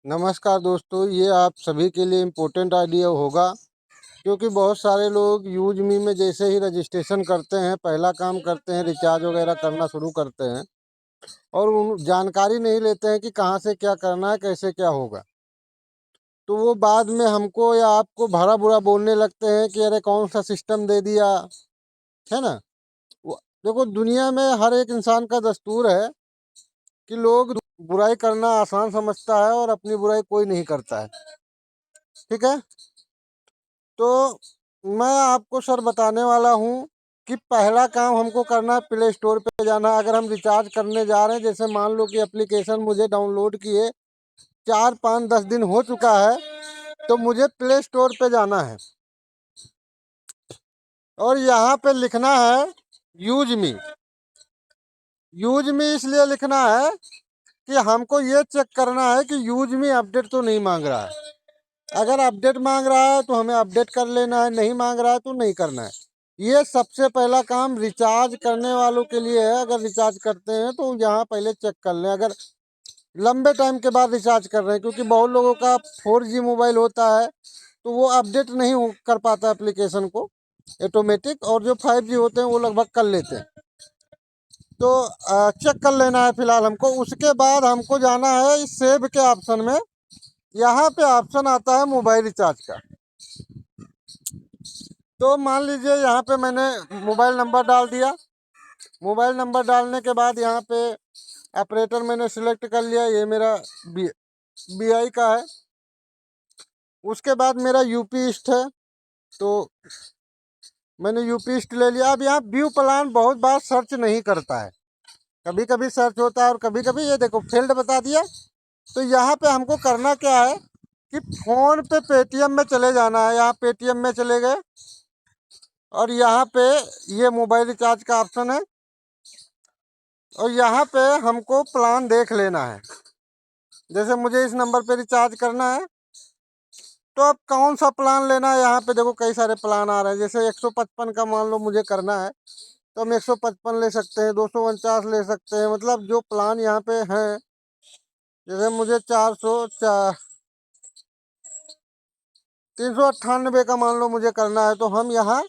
नमस्कार दोस्तों, ये आप सभी के लिए इम्पोर्टेंट आइडिया होगा क्योंकि बहुत सारे लोग यूज मी में जैसे ही रजिस्ट्रेशन करते हैं, पहला काम करते हैं रिचार्ज वगैरह करना शुरू करते हैं और उन जानकारी नहीं लेते हैं कि कहाँ से क्या करना है, कैसे क्या होगा। तो वो बाद में हमको या आपको भला बुरा बोलने लगते हैं कि अरे कौन सा सिस्टम दे दिया, है ना। देखो, दुनिया में हर एक इंसान का दस्तूर है कि लोग बुराई करना आसान समझता है और अपनी बुराई कोई नहीं करता है। ठीक है, तो मैं आपको सर बताने वाला हूँ कि पहला काम हमको करना है, प्ले स्टोर पे जाना। अगर हम रिचार्ज करने जा रहे हैं, जैसे मान लो कि एप्लीकेशन मुझे डाउनलोड किए 4 5 10 दिन हो चुका है, तो मुझे प्ले स्टोर पे जाना है और यहाँ पे लिखना है यूज मी। यूज मी इसलिए लिखना है कि हमको ये चेक करना है कि यूज मी अपडेट तो नहीं मांग रहा है। अगर अपडेट मांग रहा है तो हमें अपडेट कर लेना है, नहीं मांग रहा है तो नहीं करना है। ये सबसे पहला काम रिचार्ज करने वालों के लिए है। अगर रिचार्ज करते हैं तो यहाँ पहले चेक कर लें, अगर लंबे टाइम के बाद रिचार्ज कर रहे हैं, क्योंकि बहुत लोगों का 4G मोबाइल होता है तो वो अपडेट नहीं कर पाता एप्लीकेशन को ऑटोमेटिक, और जो 5G होते हैं वो लगभग कर लेते हैं। तो चेक कर लेना है फिलहाल हमको। उसके बाद हमको जाना है इस सेव के ऑप्शन में। यहाँ पे ऑप्शन आता है मोबाइल रिचार्ज का। तो मान लीजिए यहाँ पे मैंने मोबाइल नंबर डाल दिया। मोबाइल नंबर डालने के बाद यहाँ पे ऑपरेटर मैंने सिलेक्ट कर लिया, ये मेरा BI का है। उसके बाद मेरा यूपी ईस्ट है, तो मैंने यूपी ईस्ट ले लिया। अब यहाँ व्यू प्लान बहुत बार सर्च नहीं करता है, कभी कभी सर्च होता है और कभी कभी ये देखो फील्ड बता दिया। तो यहाँ पे हमको करना क्या है कि फ़ोन पे पेटीएम में चले जाना है। यहाँ पेटीएम में चले गए और यहाँ पे ये मोबाइल रिचार्ज का ऑप्शन है और यहाँ पे हमको प्लान देख लेना है। जैसे मुझे इस नंबर पे रिचार्ज करना है, तो अब कौन सा प्लान लेना है। यहाँ पे देखो कई सारे प्लान आ रहे हैं। जैसे 155 का मान लो मुझे करना है तो हम 155 ले सकते हैं, 249 ले सकते हैं, मतलब जो प्लान यहाँ पे हैं। जैसे मुझे 398 का मान लो मुझे करना है, तो हम यहाँ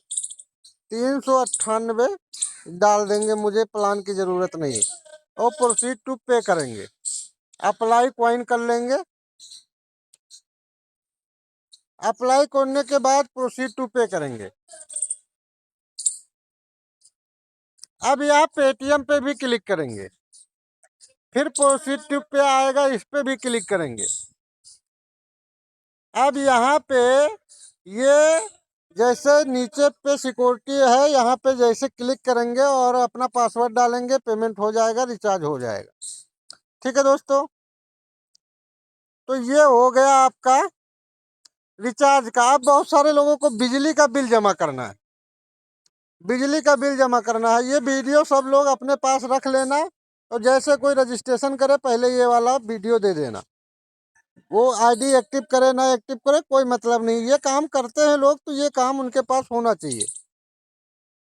398 डाल देंगे, मुझे प्लान की ज़रूरत नहीं है। और प्रोसीड टू पे करेंगे, अप्लाई क्वाइन कर लेंगे। अप्लाई करने के बाद प्रोसीड टू पे करेंगे। अब यहाँ पेटीएम पे भी क्लिक करेंगे, फिर प्रोसीड टू पे आएगा, इस पे भी क्लिक करेंगे। अब यहाँ पे ये जैसे नीचे पे सिक्योरिटी है, यहाँ पे जैसे क्लिक करेंगे और अपना पासवर्ड डालेंगे, पेमेंट हो जाएगा, रिचार्ज हो जाएगा। ठीक है दोस्तों, तो ये हो गया आपका रिचार्ज का। अब बहुत सारे लोगों को बिजली का बिल जमा करना है। बिजली का बिल जमा करना है, ये वीडियो सब लोग अपने पास रख लेना और जैसे कोई रजिस्ट्रेशन करे पहले ये वाला वीडियो दे देना। वो आईडी एक्टिव करे ना एक्टिव करे कोई मतलब नहीं, ये काम करते हैं लोग तो ये काम उनके पास होना चाहिए।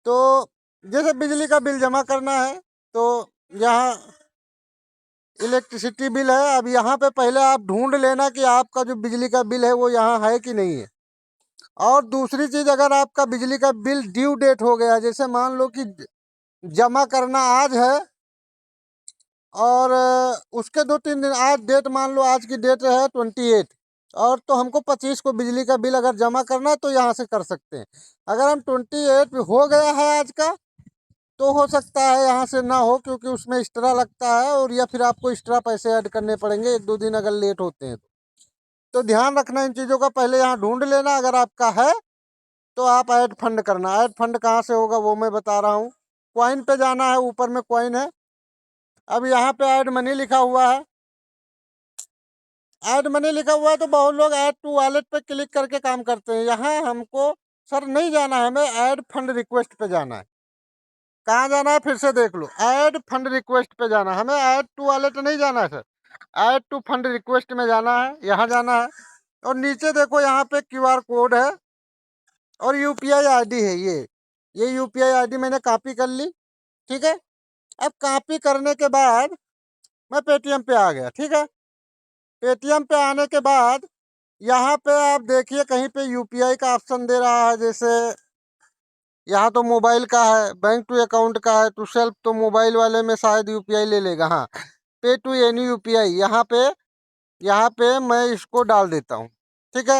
तो जैसे बिजली का बिल जमा करना है तो यहाँ इलेक्ट्रिसिटी बिल है। अब यहाँ पे पहले आप ढूंढ लेना कि आपका जो बिजली का बिल है वो यहाँ है कि नहीं है। और दूसरी चीज़, अगर आपका बिजली का बिल ड्यू डेट हो गया, जैसे मान लो कि जमा करना आज है और उसके 2 3 दिन, आज डेट मान लो आज की डेट है 28, और तो हमको 25 को बिजली का बिल अगर जमा करना है तो यहाँ से कर सकते हैं। अगर हम 28 हो गया है आज का, तो हो सकता है यहाँ से ना हो, क्योंकि उसमें एक्स्ट्रा लगता है, और या फिर आपको एक्स्ट्रा पैसे ऐड करने पड़ेंगे 1 2 दिन अगर लेट होते हैं तो ध्यान रखना इन चीज़ों का। पहले यहाँ ढूंढ लेना, अगर आपका है तो आप ऐड फंड करना। ऐड फंड कहाँ से होगा वो मैं बता रहा हूँ। क्वाइन पे जाना है, ऊपर में क्वाइन है। अब यहाँ पे ऐड मनी लिखा हुआ है। ऐड मनी लिखा हुआ है तो बहुत लोग ऐड टू वॉलेट पे क्लिक करके काम करते हैं। यहाँ हमको सर नहीं जाना है, हमें ऐड फंड रिक्वेस्ट पे जाना है। कहाँ जाना है फिर से देख लो, ऐड फंड रिक्वेस्ट पे जाना है, हमें ऐड टू वॉलेट नहीं जाना है sir, add to fund request में जाना है, यहाँ जाना है। और नीचे देखो यहाँ पे QR कोड है और UPI ID है। ये UPI ID मैंने कॉपी कर ली। ठीक है, अब कॉपी करने के बाद मैं पेटीएम पे आ गया। ठीक है, पेटीएम पे आने के बाद यहाँ पे आप देखिए कहीं पे यूपीआई का ऑप्शन दे रहा है। जैसे यहाँ तो मोबाइल का है, बैंक टू अकाउंट का है, टू सेल्फ तो मोबाइल वाले में शायद यूपीआई ले लेगा। हाँ, पे टू एनी यूपीआई, यहाँ पे मैं इसको डाल देता हूँ। ठीक है,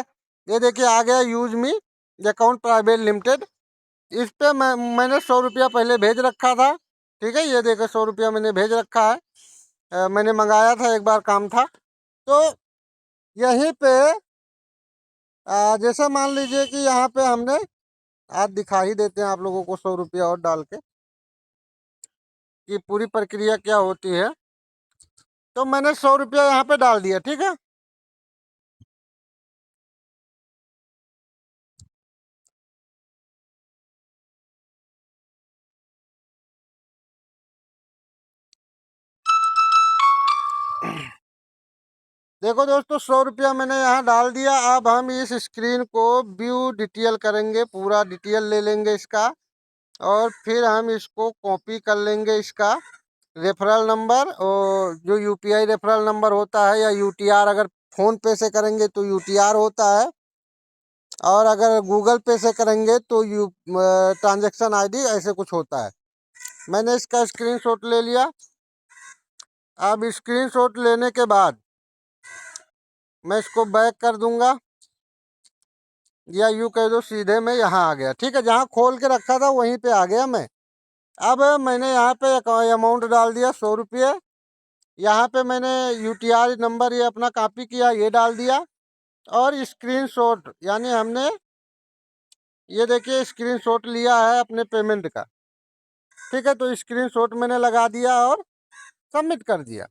ये देखिए आ गया use me account private limited. इस पे मैंने 100 रुपया पहले भेज रखा था। ठीक है, ये देखो 100 रुपया मैंने भेज रखा है। मैंने मंगाया था, एक बार काम था। तो यहीं पे जैसे मान लीजिए कि यहाँ पे हमने, आज दिखा ही देते हैं आप लोगों को 100 रुपया और डाल के कि पूरी प्रक्रिया क्या होती है। तो मैंने 100 रुपया यहाँ पे डाल दिया। ठीक है, देखो दोस्तों 100 रुपया मैंने यहाँ डाल दिया। अब हम इस स्क्रीन को व्यू डिटेल करेंगे, पूरा डिटेल ले लेंगे इसका, और फिर हम इसको कॉपी कर लेंगे इसका रेफरल नंबर, और जो यूपीआई रेफरल नंबर होता है, या यूटीआर अगर फ़ोन पे से करेंगे तो यूटीआर होता है, और अगर गूगल पे से करेंगे तो ट्रांजैक्शन आईडी ऐसे कुछ होता है। मैंने इसका स्क्रीनशॉट ले लिया। अब स्क्रीनशॉट लेने के बाद मैं इसको बैक कर दूंगा, या यूँ कह दो सीधे मैं यहाँ आ गया। ठीक है, जहाँ खोल के रखा था वहीं पे आ गया मैं। अब मैंने यहाँ पे अमाउंट डाल दिया 100 रुपये। यहाँ पे मैंने यूटीआर नंबर ये अपना कॉपी किया, ये डाल दिया, और स्क्रीनशॉट यानी हमने ये देखिए स्क्रीनशॉट लिया है अपने पेमेंट का। ठीक है, तो स्क्रीनशॉट मैंने लगा दिया और सबमिट कर दिया।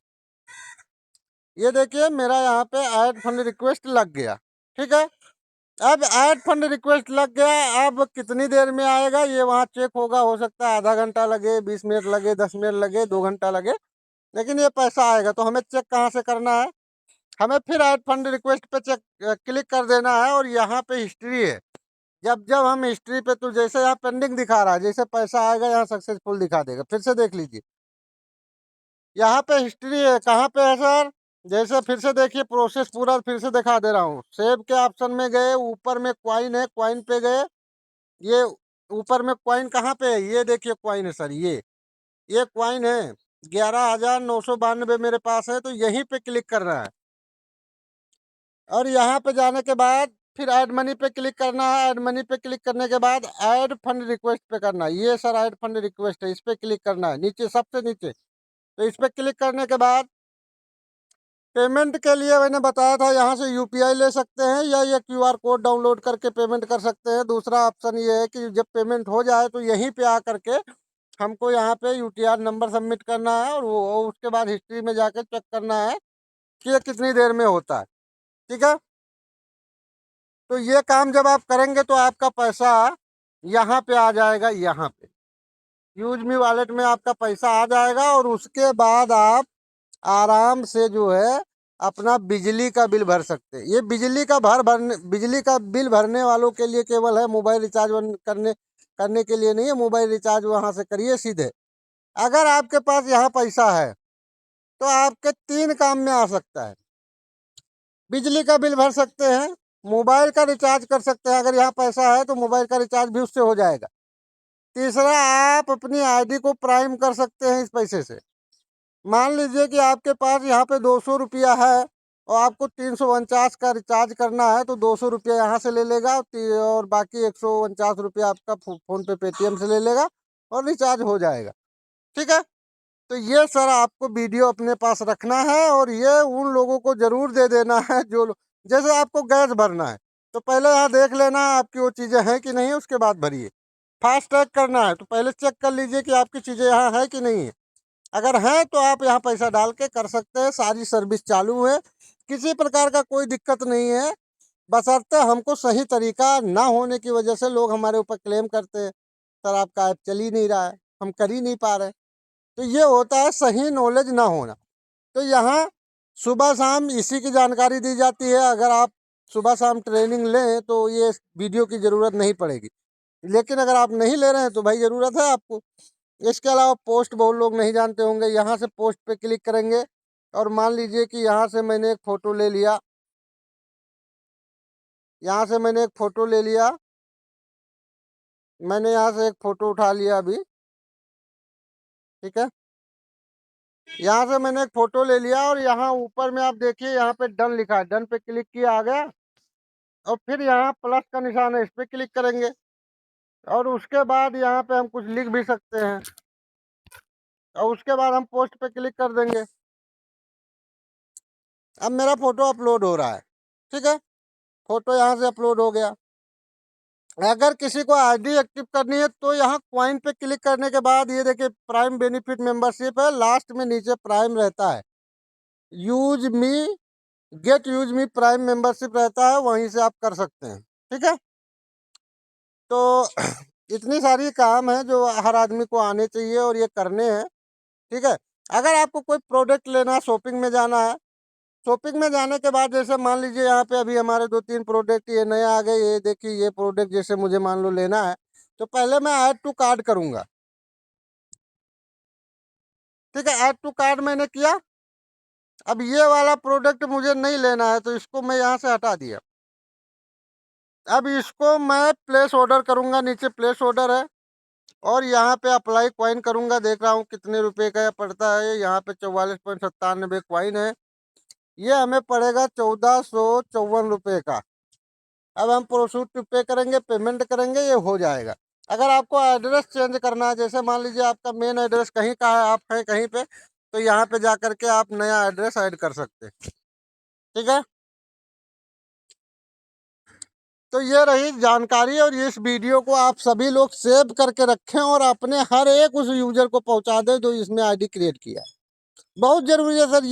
ये देखिए मेरा यहाँ पे ऐड फंड रिक्वेस्ट लग गया। ठीक है, अब ऐड फंड रिक्वेस्ट लग गया। अब कितनी देर में आएगा ये वहाँ चेक होगा। हो सकता है आधा घंटा लगे, 20 मिनट लगे, 10 मिनट लगे, 2 घंटा लगे, लेकिन ये पैसा आएगा। तो हमें चेक कहाँ से करना है, हमें फिर ऐड फंड रिक्वेस्ट पे चेक क्लिक कर देना है, और यहाँ पे हिस्ट्री है। जब जब हम हिस्ट्री पे, तो जैसे यहाँ पेंडिंग दिखा रहा है, जैसे पैसा आएगा यहाँ सक्सेसफुल दिखा देगा। फिर से देख लीजिए, यहाँ पे हिस्ट्री है। कहाँ पे है सर? जैसे फिर से देखिए प्रोसेस पूरा फिर से दिखा दे रहा हूँ। सेव के ऑप्शन में गए, ऊपर में क्वाइन है, क्वाइन पे गए। ये ऊपर में क्वाइन कहाँ पे है? ये देखिए क्वाइन है सर, ये क्वाइन है। 11,992 मेरे पास है, तो यहीं पे क्लिक करना है। और यहाँ पे जाने के बाद फिर ऐड मनी पे क्लिक करना है। ऐड मनी पे क्लिक करने के बाद ऐड फंड रिक्वेस्ट पे करना है। ये सर ऐड फंड रिक्वेस्ट है, इस पे क्लिक करना है, नीचे सबसे नीचे। तो इस पे क्लिक करने के बाद पेमेंट के लिए मैंने बताया था, यहाँ से यूपीआई ले सकते हैं, या ये क्यूआर कोड डाउनलोड करके पेमेंट कर सकते हैं। दूसरा ऑप्शन ये है कि जब पेमेंट हो जाए तो यहीं पे आ करके हमको यहाँ पे यूटीआर नंबर सबमिट करना है, और वो उसके बाद हिस्ट्री में जाके चेक करना है कि ये कितनी देर में होता है। ठीक है, तो ये काम जब आप करेंगे तो आपका पैसा यहाँ पे आ जाएगा। यहाँ पे यूज मी वॉलेट में आपका पैसा आ जाएगा, और उसके बाद आप आराम से जो है अपना बिजली का बिल भर सकते हैं। ये बिजली का बिल भरने वालों के लिए केवल है, मोबाइल रिचार्ज करने करने के लिए नहीं है। मोबाइल रिचार्ज वहाँ से करिए सीधे। अगर आपके पास यहाँ पैसा है तो आपके 3 काम में आ सकता है। बिजली का बिल भर सकते हैं, मोबाइल का रिचार्ज कर सकते हैं, अगर यहाँ पैसा है तो मोबाइल का रिचार्ज भी उससे हो जाएगा। तीसरा, आप अपनी आईडी को प्राइम कर सकते हैं इस पैसे से। मान लीजिए कि आपके पास यहाँ पे 200 रुपया है, और आपको 349 का रिचार्ज करना है, तो 200 रुपया यहाँ से ले लेगा, और बाकी 149 रुपया आपका फ़ोन पे पेटीएम से ले लेगा, और रिचार्ज हो जाएगा। ठीक है, तो ये सर आपको वीडियो अपने पास रखना है, और ये उन लोगों को ज़रूर दे देना है जैसे आपको गैस भरना है, तो पहले यहाँ देख लेना आपकी वो चीज़ें हैं कि नहीं है, उसके बाद भरिए। फास्ट टैग करना है तो पहले चेक कर लीजिए कि आपकी चीज़ें यहाँ है कि नहीं है। अगर है तो आप यहाँ पैसा डाल के कर सकते हैं। सारी सर्विस चालू है, किसी प्रकार का कोई दिक्कत नहीं है। बशर्ते हमको सही तरीका ना होने की वजह से लोग हमारे ऊपर क्लेम करते हैं, सर आपका ऐप चल ही नहीं रहा है, हम कर ही नहीं पा रहे। तो ये होता है सही नॉलेज ना होना। तो यहाँ सुबह शाम इसी की जानकारी दी जाती है। अगर आप सुबह शाम ट्रेनिंग लें तो ये वीडियो की ज़रूरत नहीं पड़ेगी, लेकिन अगर आप नहीं ले रहे हैं तो भाई ज़रूरत है आपको। इसके अलावा पोस्ट बहुत लोग नहीं जानते होंगे। यहाँ से पोस्ट पे क्लिक करेंगे और मान लीजिए कि यहाँ से मैंने एक फ़ोटो ले लिया, यहाँ से मैंने एक फ़ोटो ले लिया, मैंने यहाँ से एक फ़ोटो उठा लिया अभी, ठीक है। यहाँ से मैंने एक फ़ोटो ले लिया और यहाँ ऊपर में आप देखिए यहाँ पे डन लिखा है, डन पे क्लिक किया, आ गया। और फिर यहाँ प्लस का निशान है, इस पे क्लिक करेंगे और उसके बाद यहाँ पे हम कुछ लिख भी सकते हैं और उसके बाद हम पोस्ट पे क्लिक कर देंगे। अब मेरा फ़ोटो अपलोड हो रहा है, ठीक है, फ़ोटो यहाँ से अपलोड हो गया। अगर किसी को आईडी एक्टिव करनी है तो यहाँ कॉइन पे क्लिक करने के बाद ये देखिए प्राइम बेनिफिट मेंबरशिप है, लास्ट में नीचे प्राइम रहता है, use me, get use me prime membership रहता है, वहीं से आप कर सकते हैं, ठीक है। तो इतनी सारी काम है जो हर आदमी को आने चाहिए और ये करने हैं, ठीक है। अगर आपको कोई प्रोडक्ट लेना है, शॉपिंग में जाना है, शॉपिंग में जाने के बाद जैसे मान लीजिए यहाँ पे अभी हमारे 2-3 प्रोडक्ट ये नए आ गए, ये देखिए ये प्रोडक्ट जैसे मुझे मान लो लेना है तो पहले मैं ऐड टू कार्ट करूँगा, ठीक है। ऐड टू कार्ट मैंने किया। अब ये वाला प्रोडक्ट मुझे नहीं लेना है तो इसको मैं यहाँ से हटा दिया। अब इसको मैं प्लेस ऑर्डर करूँगा, नीचे प्लेस ऑर्डर है और यहाँ पे अप्लाई कॉइन करूँगा, देख रहा हूँ कितने रुपए का पड़ता है, यहाँ पे 44.97 कॉइन है, ये हमें पड़ेगा 1454 का। अब हम प्रोसीड टू पे करेंगे, पेमेंट करेंगे, ये हो जाएगा। अगर आपको एड्रेस चेंज करना है, जैसे मान लीजिए आपका मेन एड्रेस कहीं का है, आप हैं कहीं पे, तो यहाँ पे जा करके आप नया एड्रेस ऐड कर सकते हैं, ठीक है। तो ये रही जानकारी और इस वीडियो को आप सभी लोग सेव करके रखें और अपने हर एक उस यूजर को पहुंचा दें जो इसने आईडी क्रिएट किया। बहुत ज़रूरी है सर,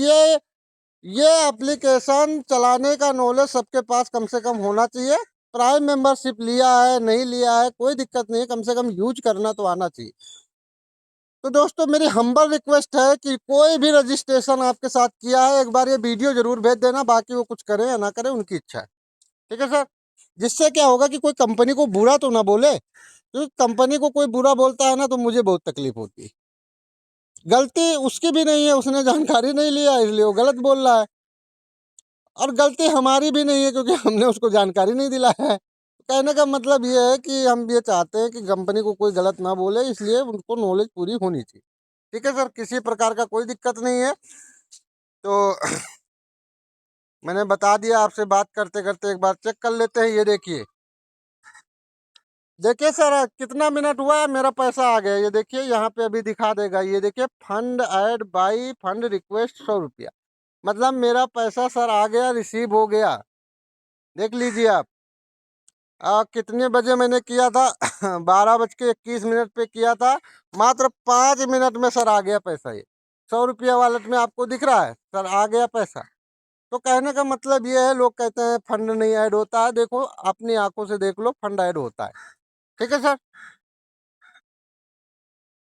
ये एप्लीकेशन चलाने का नॉलेज सबके पास कम से कम होना चाहिए। प्राइम मेंबरशिप लिया है नहीं लिया है कोई दिक्कत नहीं है, कम से कम यूज करना तो आना चाहिए। तो दोस्तों मेरी हम्बल रिक्वेस्ट है कि कोई भी रजिस्ट्रेशन आपके साथ किया है एक बार ये वीडियो जरूर भेज देना, बाकी वो कुछ करें या ना करें उनकी इच्छा है, ठीक है सर। जिससे क्या होगा कि कोई कंपनी को बुरा तो ना बोले, क्योंकि कंपनी को कोई बुरा बोलता है ना तो मुझे बहुत तकलीफ होती है। गलती उसकी भी नहीं है, उसने जानकारी नहीं लिया इसलिए वो गलत बोल रहा है, और गलती हमारी भी नहीं है क्योंकि हमने उसको जानकारी नहीं दिलाया है। कहने का मतलब ये है कि हम ये चाहते हैं कि कंपनी को कोई गलत ना बोले, इसलिए उनको नॉलेज पूरी होनी चाहिए, ठीक है सर। किसी प्रकार का कोई दिक्कत नहीं है। तो मैंने बता दिया, आपसे बात करते करते एक बार चेक कर लेते हैं। ये देखिए, देखिए सर कितना मिनट हुआ है, मेरा पैसा आ गया, ये देखिए यहाँ पे अभी दिखा देगा, ये देखिए fund add by fund request 100 रुपया, मतलब मेरा पैसा सर आ गया, रिसीव हो गया। देख लीजिए आप। कितने बजे मैंने किया था 12:21 पे किया था, मात्र 5 मिनट में सर आ गया पैसा। ये 100 रुपया वॉलेट में आपको दिख रहा है सर, आ गया पैसा। तो कहने का मतलब ये है, लोग कहते हैं फंड नहीं ऐड होता है, देखो अपनी आंखों से देख लो फंड ऐड होता है, ठीक है सर।